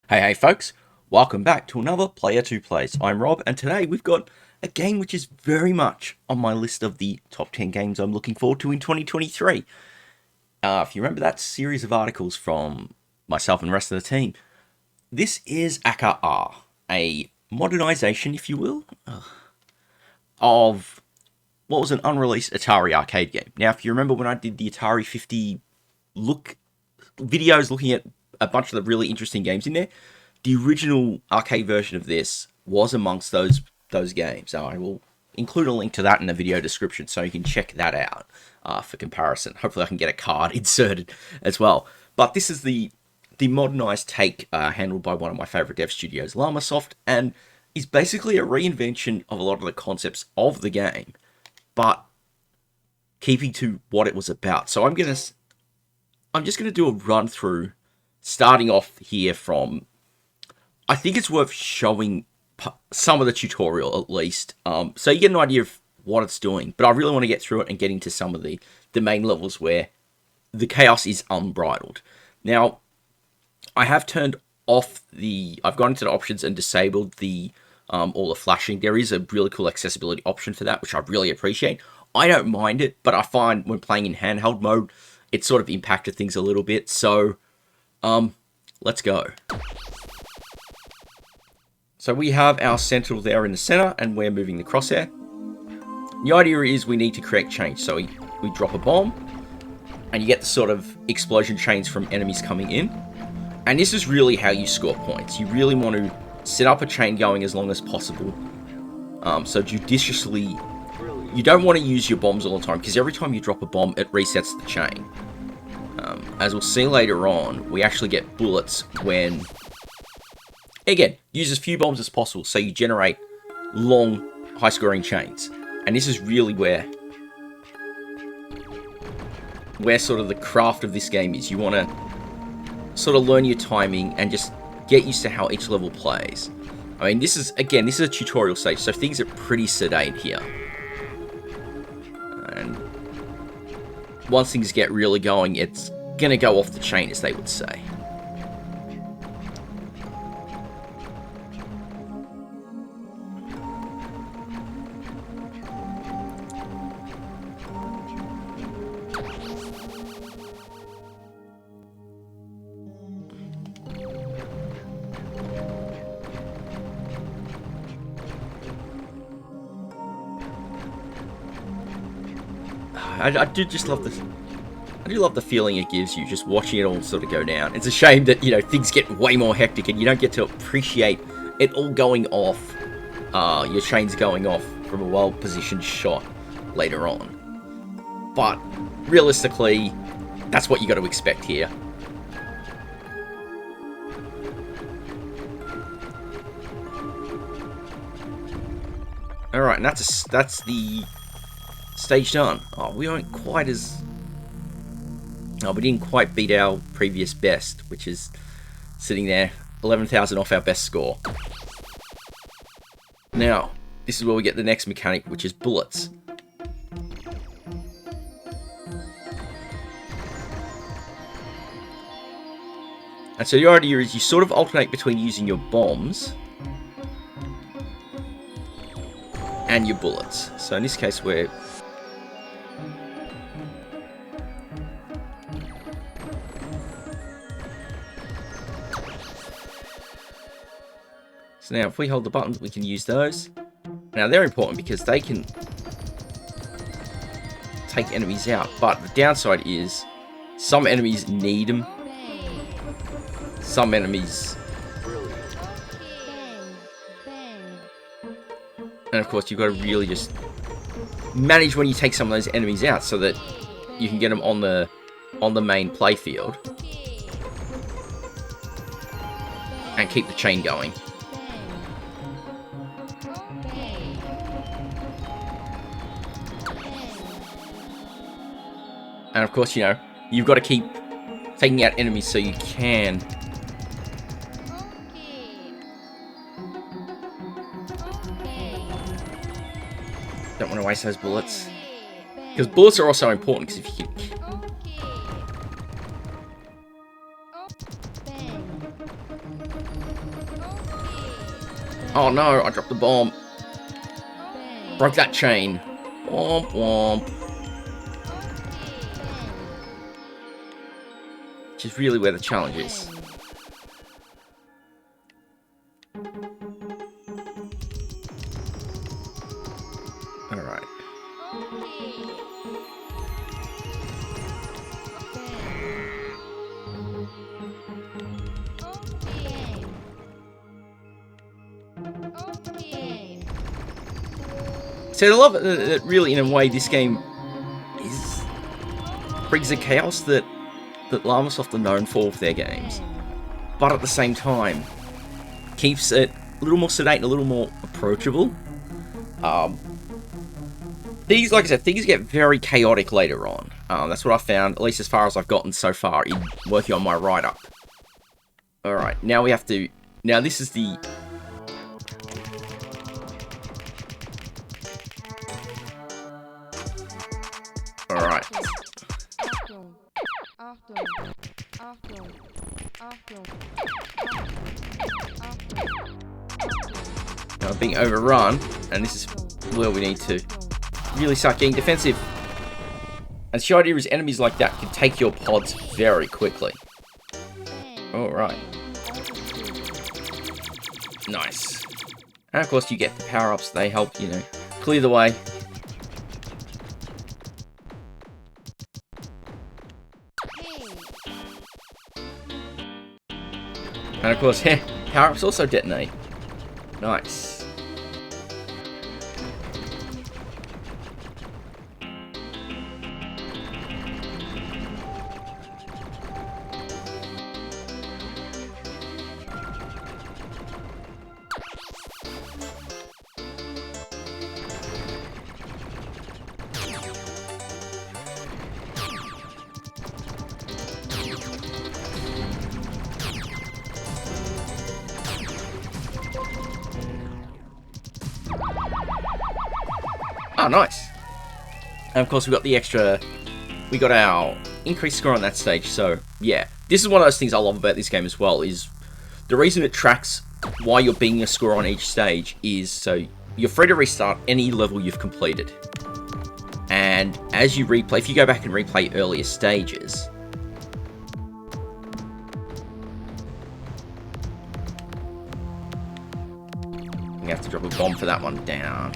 Hey folks, welcome back to another Player 2 Plays. I'm Rob, and today we've got a game which is very much on my list of the top 10 games I'm looking forward to in 2023. If you remember that series of articles from myself and the rest of the team, this is Akka Arrh, a modernization, if you will, of what was an unreleased Atari arcade game. Now, if you remember when I did the Atari 50 videos looking at a bunch of the really interesting games in there, the original arcade version of this was amongst those games. I will include a link to that in the video description so you can check that out for comparison. Hopefully I can get a card inserted as well. But this is the modernized take handled by one of my favorite dev studios, Llamasoft, and is basically a reinvention of a lot of the concepts of the game, but keeping to what it was about. So I'm just gonna do a run through, starting off here from, I think it's worth showing some of the tutorial at least, so you get an idea of what it's doing. But I really want to get through it and get into some of the main levels where the chaos is unbridled. Now, I have turned off I've gone into the options and disabled all the flashing. There is a really cool accessibility option for that, which I really appreciate. I don't mind it, but I find when playing in handheld mode, it sort of impacted things a little bit. So, let's go. So we have our sentinel there in the center, and we're moving the crosshair. The idea is we need to create change. So we drop a bomb, and you get the sort of explosion chains from enemies coming in. And this is really how you score points. You really want to set up a chain going as long as possible. So judiciously, you don't want to use your bombs all the time, because every time you drop a bomb, it resets the chain. As we'll see later on, we actually get bullets when, again, use as few bombs as possible, so you generate long, high-scoring chains. And this is really where sort of the craft of this game is. You want to sort of learn your timing and just get used to how each level plays. I mean, this is a tutorial stage, so things are pretty sedate here. And once things get really going, it's gonna go off the chain, as they would say. I do just love this. I do love the feeling it gives you, just watching it all sort of go down. It's a shame that, things get way more hectic and you don't get to appreciate it all going off, your chains going off from a well-positioned shot later on. But realistically, that's what you got to expect here. Alright, and that's the stage done. Oh, we weren't quite as... Oh, we didn't quite beat our previous best, which is sitting there, 11,000 off our best score. Now, this is where we get the next mechanic, which is bullets. And so the idea is you sort of alternate between using your bombs and your bullets. So in this case, we're... So now, if we hold the buttons, we can use those. Now, they're important because they can take enemies out. But the downside is, some enemies need them. Some enemies... And of course, you've got to really just manage when you take some of those enemies out so that you can get them on the main playfield. And keep the chain going. And of course, you've got to keep taking out enemies so you can don't want to waste those bullets, because bullets are also important, because if you can... Oh no, I dropped the bomb. Broke that chain. Womp womp. Which is really where the challenge is. Alright. So I love it that really, in a way, this game brings the chaos that Llamasoft are known for with their games, but at the same time keeps it a little more sedate and a little more approachable. These, like I said, things get very chaotic later on. That's what I found, at least as far as I've gotten so far in working on my write-up. Alright, now we have to... Now this is the... Alright. Now being overrun, and this is where we need to really start getting defensive. And the idea is enemies like that can take your pods very quickly. Alright. Nice. And of course you get the power-ups, they help, you know, clear the way. And of course, power-ups also detonate. Nice. Oh, nice. And of course we got the extra, we got our increased score on that stage, so yeah. This is one of those things I love about this game as well, is the reason it tracks why you're beating a score on each stage is so you're free to restart any level you've completed. And as you replay, if you go back and replay earlier stages, you have to drop a bomb for that one down.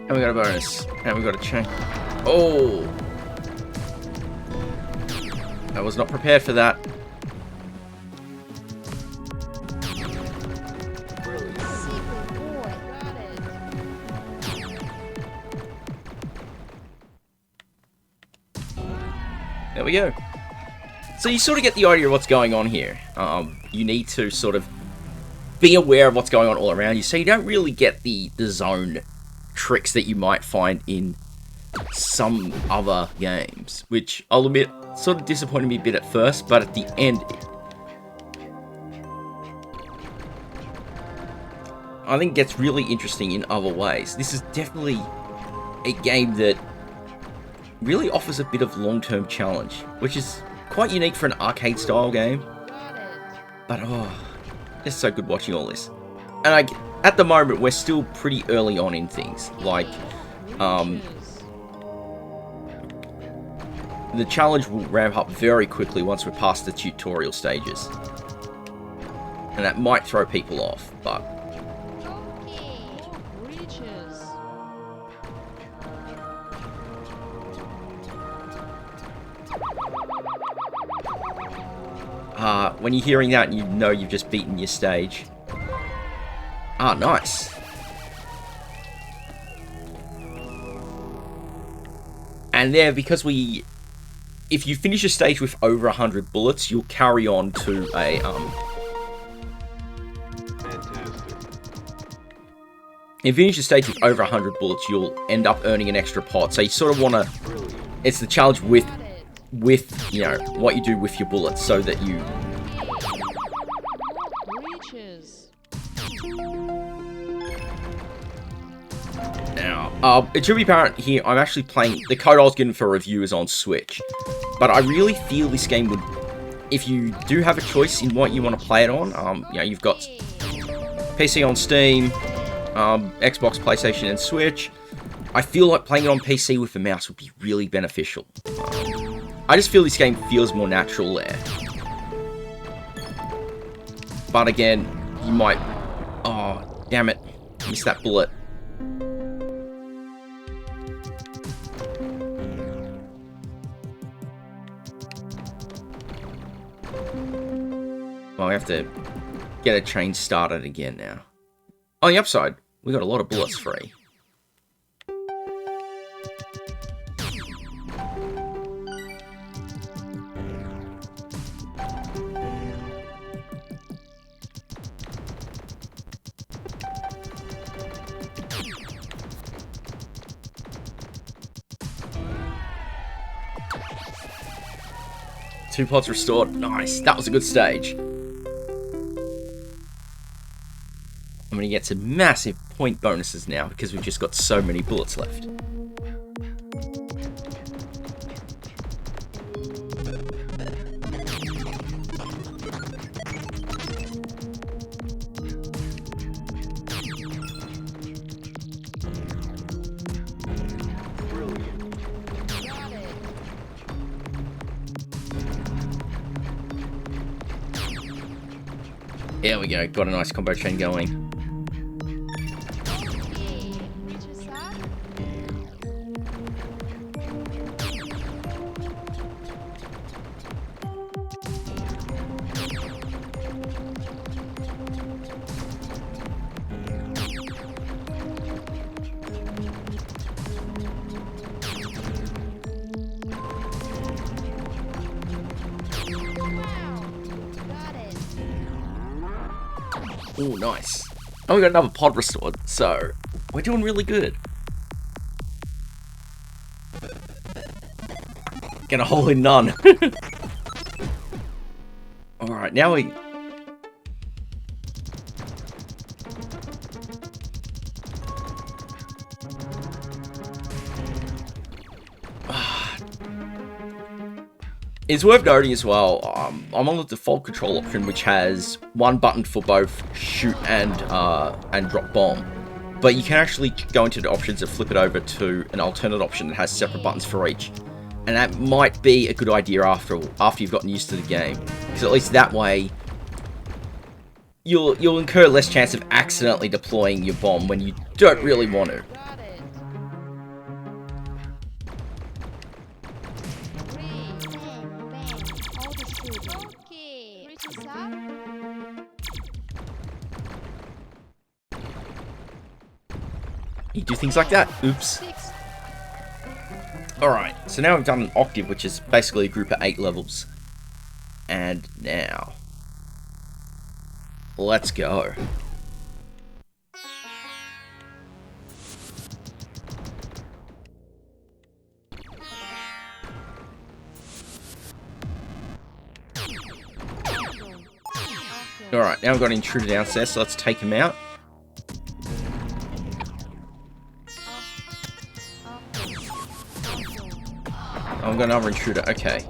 And we got a bonus. And we got a chain. Oh! I was not prepared for that. There we go. So you sort of get the idea of what's going on here. You need to sort of be aware of what's going on all around you, so you don't really get the zone tricks that you might find in some other games, which I'll admit sort of disappointed me a bit at first, but at the end I think it gets really interesting in other ways. This is definitely a game that really offers a bit of long-term challenge, which is quite unique for an arcade style game. But oh, it's so good watching all this. And at the moment, we're still pretty early on in things. Like, the challenge will ramp up very quickly once we're past the tutorial stages. And that might throw people off, but... when you're hearing that, you know you've just beaten your stage. Ah, nice. And there, because if you finish a stage with over 100 bullets, you'll carry on to If you finish the stage with over 100 bullets, you'll end up earning an extra pot. So you sort of want to... It's the challenge with, you know, what you do with your bullets so that you... Now, it should be apparent here, I'm actually playing... The code I was getting for review is on Switch. But I really feel this game would... If you do have a choice in what you want to play it on, you know, you've got PC on Steam, Xbox, PlayStation, and Switch. I feel like playing it on PC with the mouse would be really beneficial. I just feel this game feels more natural there. But again, you might... Oh, damn it. Missed that bullet. Well, we have to get a train started again now. On the upside, we got a lot of bullets free. Two pots restored. Nice. That was a good stage. I'm going to get some massive point bonuses now because we've just got so many bullets left. There we go, got a nice combo chain going. Oh, nice. And we got another pod restored, so we're doing really good. Get a hole in none. Alright, now we... It's worth noting as well, I'm on the default control option, which has one button for both shoot and drop bomb. But you can actually go into the options and flip it over to an alternate option that has separate buttons for each. And that might be a good idea after you've gotten used to the game. Because at least that way, you'll incur less chance of accidentally deploying your bomb when you don't really want to. You do things like that. Oops. Alright, so now we've done an octave, which is basically a group of 8 levels. And now... let's go. Alright, now we've got an intruder downstairs, so let's take him out. Oh, I've got another intruder, okay.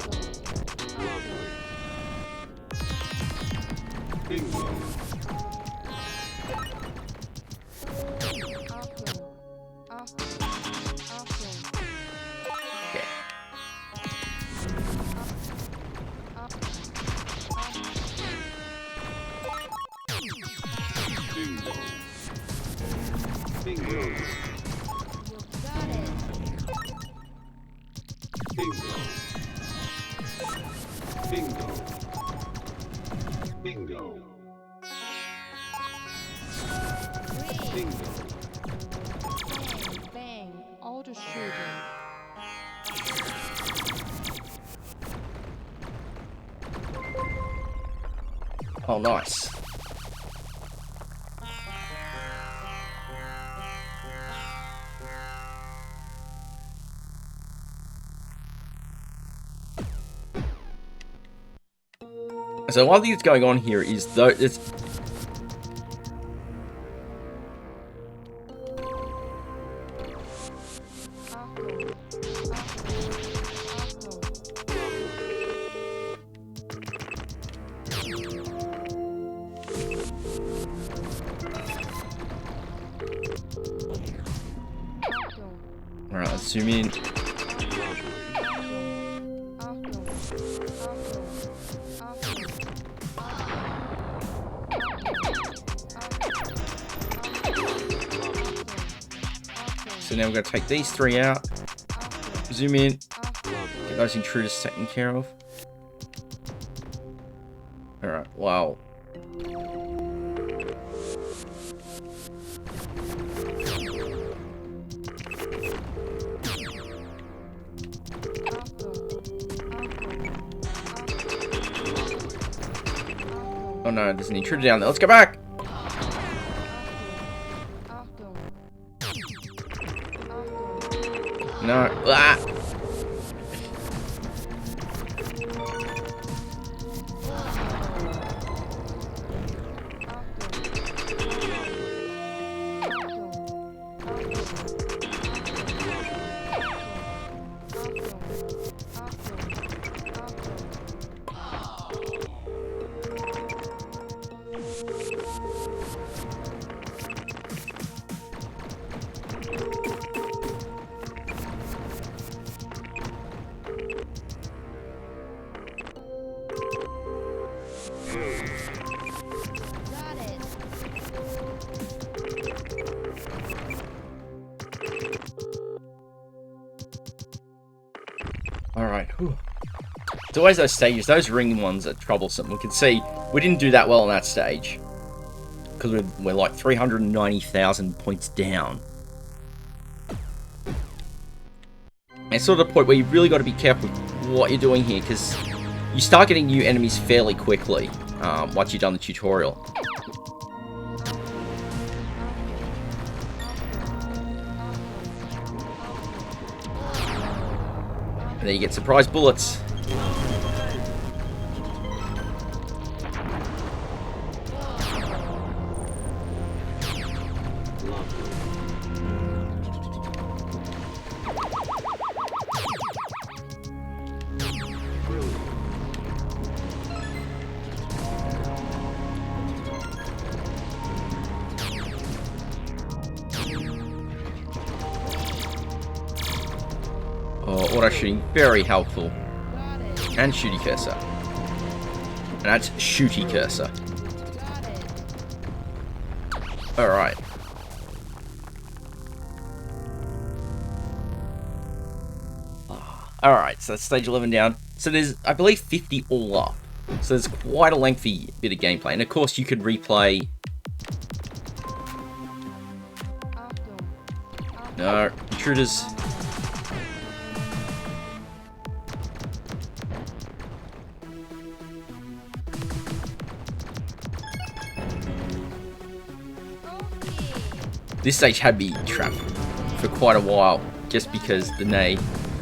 Oh, nice. So one thing that's going on here is though it's alright, let's zoom in. So now we're going to take these three out, zoom in, get those intruders taken care of. Alright, wow. Oh no, there's an intruder down there. Let's go back! No. Ah. Alright, it's always those stages, those ring ones are troublesome. We can see we didn't do that well on that stage. Because we're like 390,000 points down. And it's sort of the point where you really got to be careful with what you're doing here, because you start getting new enemies fairly quickly once you've done the tutorial. And then you get surprise bullets. Oh, auto shooting, very helpful. And shooty cursor. And that's shooty cursor. Alright. Alright, so that's stage 11 down. So there's, I believe, 50 all up. So there's quite a lengthy bit of gameplay. And of course, you could replay... No, intruders... This stage had me trapped for quite a while, just because the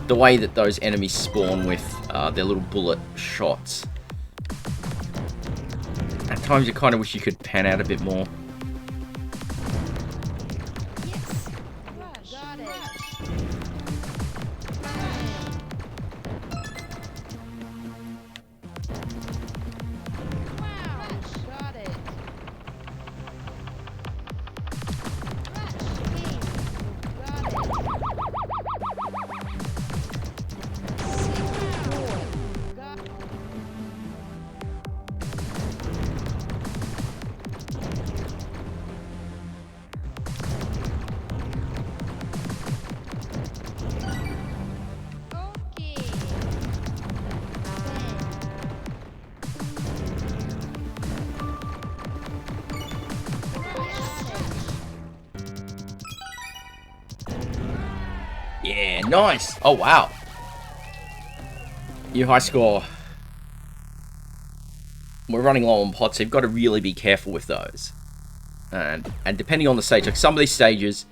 way that those enemies spawn with their little bullet shots. At times you kind of wish you could pan out a bit more. Yeah, nice. Oh, wow. Your high score. We're running low on pots, so you've got to really be careful with those. And depending on the stage, like some of these stages,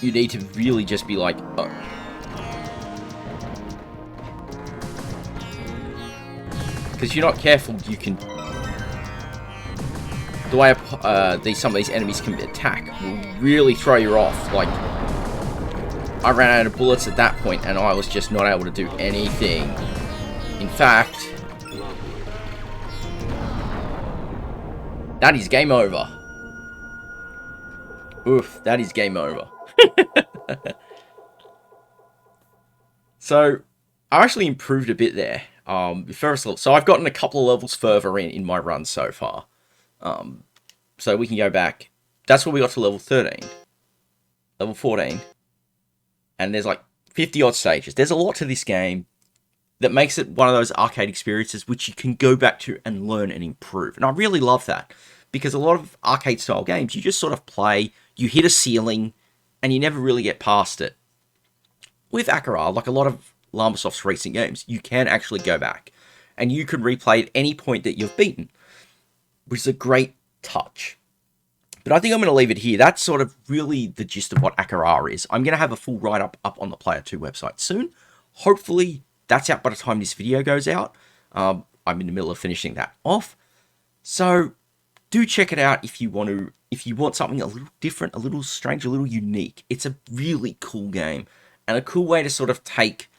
you need to really just be like, oh. because if you're not careful, you can... The way some of these enemies can attack will really throw you off. Like, I ran out of bullets at that point, and I was just not able to do anything. In fact, that is game over. Oof, that is game over. So, I actually improved a bit there. First level, so I've gotten a couple of levels further in my run so far. So we can go back. That's where we got to level 13. Level 14. And there's like 50 odd stages. There's a lot to this game that makes it one of those arcade experiences which you can go back to and learn and improve. And I really love that. Because a lot of arcade style games, you just sort of play, you hit a ceiling, and you never really get past it. With Akka Arrh, like a lot of Llamasoft's recent games, you can actually go back. And you can replay at any point that you've beaten. Which is a great touch. But I think I'm going to leave it here. That's sort of really the gist of what Akka Arrh is. I'm going to have a full write-up up on the Player 2 website soon. Hopefully, that's out by the time this video goes out. I'm in the middle of finishing that off. So, do check it out if you want to. If you want something a little different, a little strange, a little unique. It's a really cool game. And a cool way to sort of take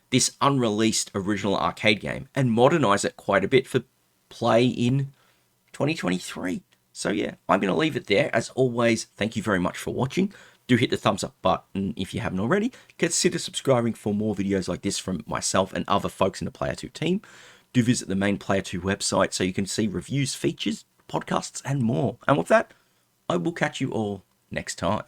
this unreleased original arcade game and modernize it quite a bit for play in 2023. So yeah, I'm going to leave it there. As always, thank you very much for watching. Do hit the thumbs up button if you haven't already. Consider subscribing for more videos like this from myself and other folks in the Player 2 team. Do visit the main Player 2 website so you can see reviews, features, podcasts, and more. And with that, I will catch you all next time.